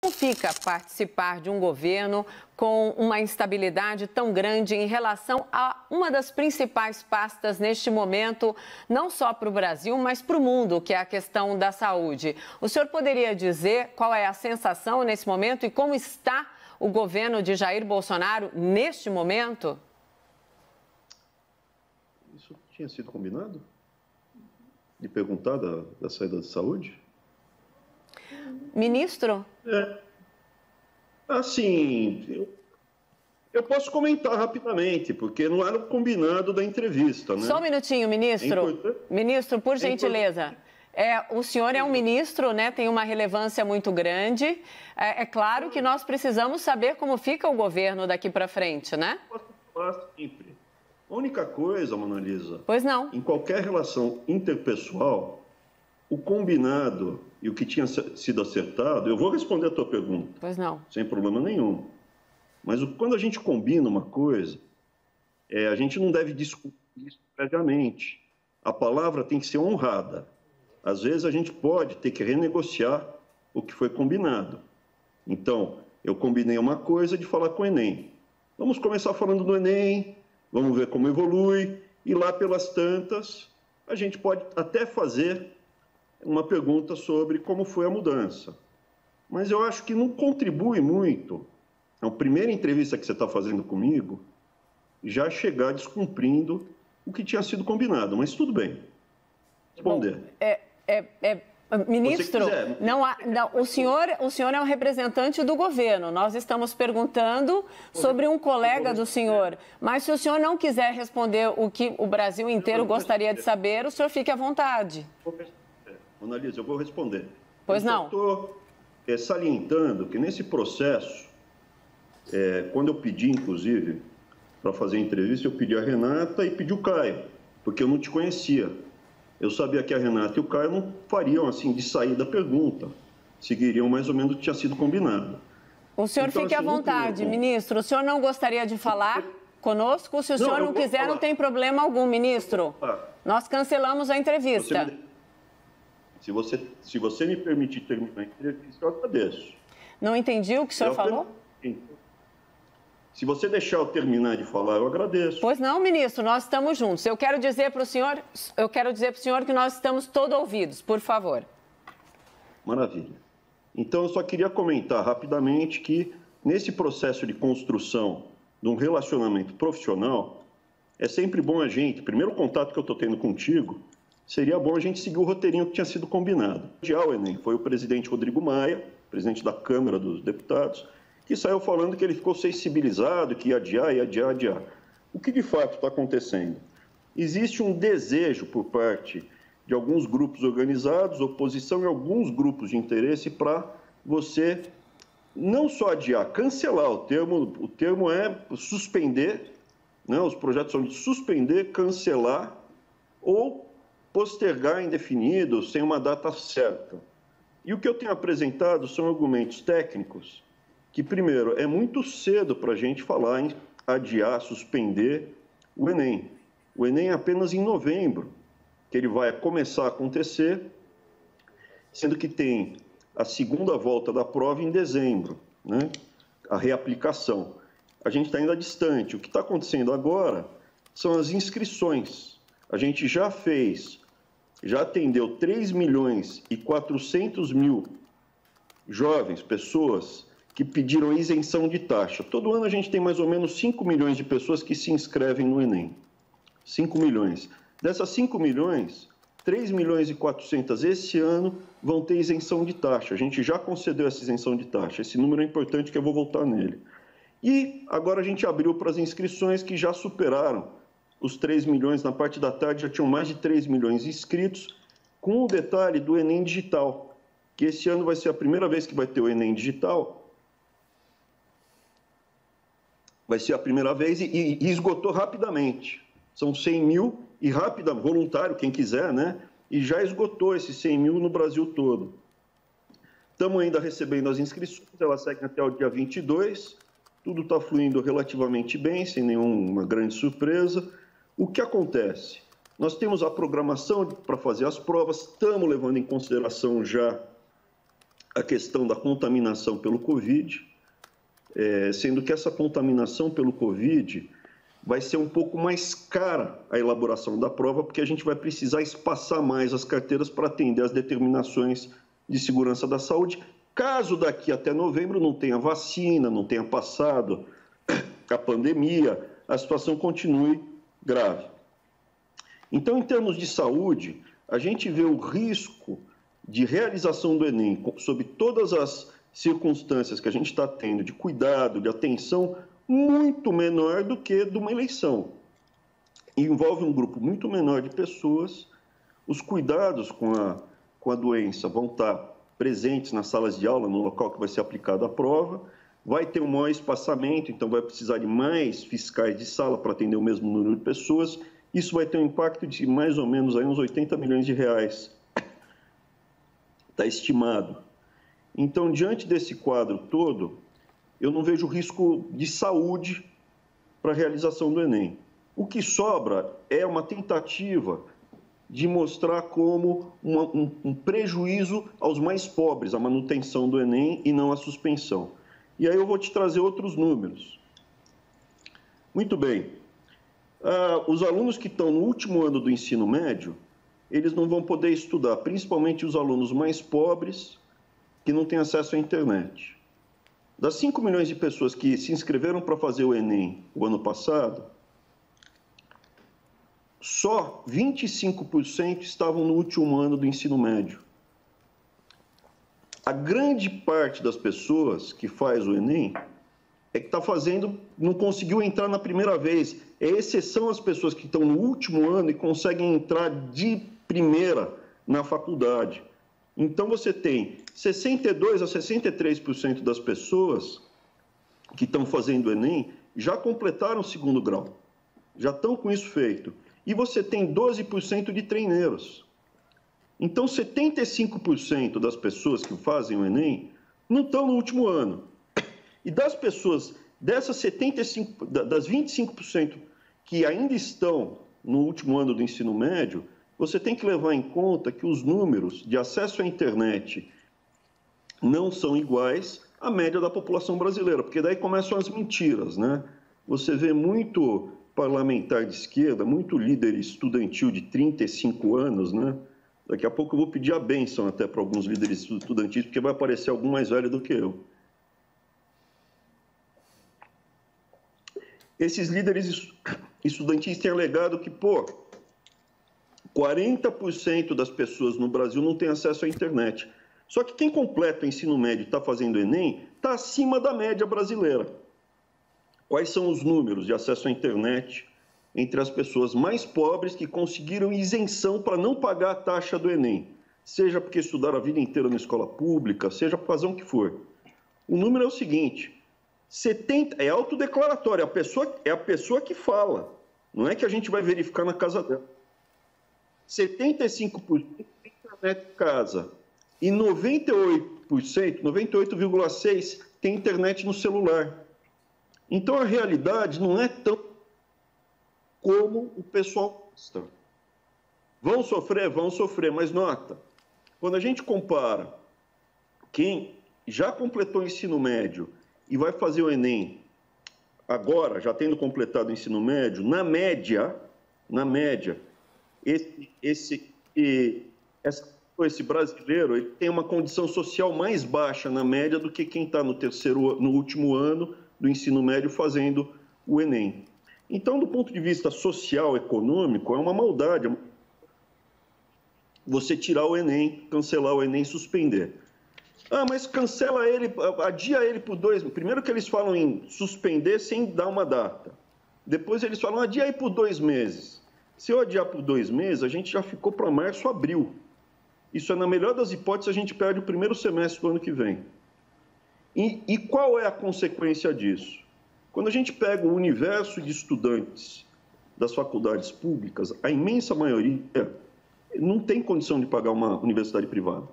Como fica participar de um governo com uma instabilidade tão grande em relação a uma das principais pastas neste momento, não só para o Brasil, mas para o mundo, que é a questão da saúde? O senhor poderia dizer qual é a sensação nesse momento e como está o governo de Jair Bolsonaro neste momento? Isso tinha sido combinado? De perguntar da saída de saúde? Ministro? Assim, eu posso comentar rapidamente, porque não era o combinado da entrevista, né? Só um minutinho, ministro. Ministro, por gentileza. O senhor é um ministro, né? Tem uma relevância muito grande. É claro que nós precisamos saber como fica o governo daqui para frente, né? Posso falar sempre. A única coisa, Mona Lisa, pois não, em qualquer relação interpessoal, o combinado e o que tinha sido acertado, eu vou responder a tua pergunta. Pois não. Sem problema nenhum. Mas quando a gente combina uma coisa, a gente não deve discutir isso previamente. A palavra tem que ser honrada. Às vezes a gente pode ter que renegociar o que foi combinado. Então, eu combinei uma coisa de falar com o Enem. Vamos começar falando do Enem, vamos ver como evolui, e lá pelas tantas, a gente pode até fazer uma pergunta sobre como foi a mudança. Mas eu acho que não contribui muito, a primeira entrevista que você está fazendo comigo, já chegar descumprindo o que tinha sido combinado. Mas tudo bem. Responder. Ministro, o senhor é um representante do governo. Nós estamos perguntando sobre um colega do senhor. Mas se o senhor não quiser responder o que o Brasil inteiro gostaria de saber, o senhor fique à vontade. Mona Lisa, eu vou responder. Pois não. Estou salientando que nesse processo, quando eu pedi, inclusive, para fazer a entrevista, eu pedi a Renata e pedi o Caio, porque eu não te conhecia. Eu sabia que a Renata e o Caio não fariam assim de sair da pergunta, seguiriam mais ou menos o que tinha sido combinado. O senhor fique à vontade, ministro. O senhor não gostaria de falar conosco? Se o senhor não quiser, não tem problema algum, ministro. Nós cancelamos a entrevista. Se você me permitir terminar a entrevista, eu agradeço. Não entendi o que o senhor falou? Se você deixar eu terminar de falar, eu agradeço. Pois não, ministro, nós estamos juntos. Eu quero dizer para o senhor que nós estamos todos ouvidos, por favor. Maravilha. Então, eu só queria comentar rapidamente que, nesse processo de construção de um relacionamento profissional, é sempre bom a gente, primeiro contato que eu estou tendo contigo, seria bom a gente seguir o roteirinho que tinha sido combinado. O Enem foi o presidente Rodrigo Maia, presidente da Câmara dos Deputados, que saiu falando que ele ficou sensibilizado, que ia adiar. O que de fato está acontecendo? Existe um desejo por parte de alguns grupos organizados, oposição e alguns grupos de interesse para você não só adiar, cancelar. O termo é suspender, né? Os projetos são de suspender, cancelar ou postergar indefinido, sem uma data certa. E o que eu tenho apresentado são argumentos técnicos que, primeiro, é muito cedo para a gente falar em adiar, suspender o Enem. O Enem é apenas em novembro que ele vai começar a acontecer, sendo que tem a segunda volta da prova em dezembro, né? A reaplicação. A gente está ainda distante. O que está acontecendo agora são as inscrições. A gente já atendeu 3.400.000 jovens, pessoas que pediram isenção de taxa. Todo ano a gente tem mais ou menos 5 milhões de pessoas que se inscrevem no Enem. 5 milhões. Dessas 5 milhões, 3.400.000 esse ano vão ter isenção de taxa. A gente já concedeu essa isenção de taxa. Esse número é importante que eu vou voltar nele. E agora a gente abriu para as inscrições que já superaram os 3 milhões. Na parte da tarde já tinham mais de 3 milhões inscritos, com o detalhe do Enem Digital, que esse ano vai ser a primeira vez que vai ter o Enem Digital. Vai ser a primeira vez e esgotou rapidamente. São 100 mil e voluntário, quem quiser, né? E já esgotou esses 100 mil no Brasil todo. Estamos ainda recebendo as inscrições, elas seguem até o dia 22. Tudo está fluindo relativamente bem, sem nenhuma grande surpresa. O que acontece? Nós temos a programação para fazer as provas, estamos levando em consideração já a questão da contaminação pelo Covid, sendo que essa contaminação pelo Covid vai ser um pouco mais cara a elaboração da prova, porque a gente vai precisar espaçar mais as carteiras para atender às determinações de segurança da saúde, caso daqui até novembro não tenha vacina, não tenha passado a pandemia, a situação continue grave. Então, em termos de saúde, a gente vê o risco de realização do Enem, sob todas as circunstâncias que a gente está tendo, de cuidado, de atenção, muito menor do que de uma eleição. Envolve um grupo muito menor de pessoas, os cuidados com a doença vão estar presentes nas salas de aula, no local que vai ser aplicada a prova, vai ter um maior espaçamento, então vai precisar de mais fiscais de sala para atender o mesmo número de pessoas. Isso vai ter um impacto de mais ou menos aí uns 80 milhões de reais. Está estimado. Então, diante desse quadro todo, eu não vejo risco de saúde para a realização do Enem. O que sobra é uma tentativa de mostrar como um prejuízo aos mais pobres, a manutenção do Enem e não a suspensão. E aí eu vou te trazer outros números. Muito bem. Os alunos que estão no último ano do ensino médio, eles não vão poder estudar, principalmente os alunos mais pobres, que não têm acesso à internet. Das 5 milhões de pessoas que se inscreveram para fazer o Enem o ano passado, só 25% estavam no último ano do ensino médio. A grande parte das pessoas que faz o Enem é que está fazendo, não conseguiu entrar na primeira vez. É exceção as pessoas que estão no último ano e conseguem entrar de primeira na faculdade. Então, você tem 62% a 63% das pessoas que estão fazendo o Enem já completaram o segundo grau, já estão com isso feito. E você tem 12% de treineiros. Então, 75% das pessoas que fazem o Enem não estão no último ano. E das pessoas, das 25% que ainda estão no último ano do ensino médio, você tem que levar em conta que os números de acesso à internet não são iguais à média da população brasileira, porque daí começam as mentiras, né? Você vê muito parlamentar de esquerda, muito líder estudantil de 35 anos, né? Daqui a pouco eu vou pedir a bênção até para alguns líderes estudantis, porque vai aparecer algum mais velho do que eu. Esses líderes estudantis têm alegado que, 40% das pessoas no Brasil não têm acesso à internet. Só que quem completa o ensino médio e está fazendo Enem está acima da média brasileira. Quais são os números de acesso à internet entre as pessoas mais pobres que conseguiram isenção para não pagar a taxa do Enem? Seja porque estudaram a vida inteira na escola pública, seja por razão que for. O número é o seguinte, é autodeclaratório, é a pessoa que fala. Não é que a gente vai verificar na casa dela. 75% tem internet em casa e 98,6% tem internet no celular. Então, a realidade não é tão como o pessoal pensa. Vão sofrer, mas nota, quando a gente compara quem já completou o ensino médio e vai fazer o Enem agora, já tendo completado o ensino médio, na média, esse brasileiro ele tem uma condição social mais baixa na média do que quem está no último ano do ensino médio fazendo o Enem. Então, do ponto de vista social, econômico, é uma maldade você tirar o Enem, cancelar o Enem, suspender. Mas cancela ele, adia ele por 2 meses. Primeiro que eles falam em suspender sem dar uma data. Depois eles falam, adia aí por 2 meses. Se eu adiar por 2 meses, a gente já ficou para março, abril. Isso é, na melhor das hipóteses, a gente perde o primeiro semestre do ano que vem. E qual é a consequência disso? Quando a gente pega o universo de estudantes das faculdades públicas, a imensa maioria não tem condição de pagar uma universidade privada.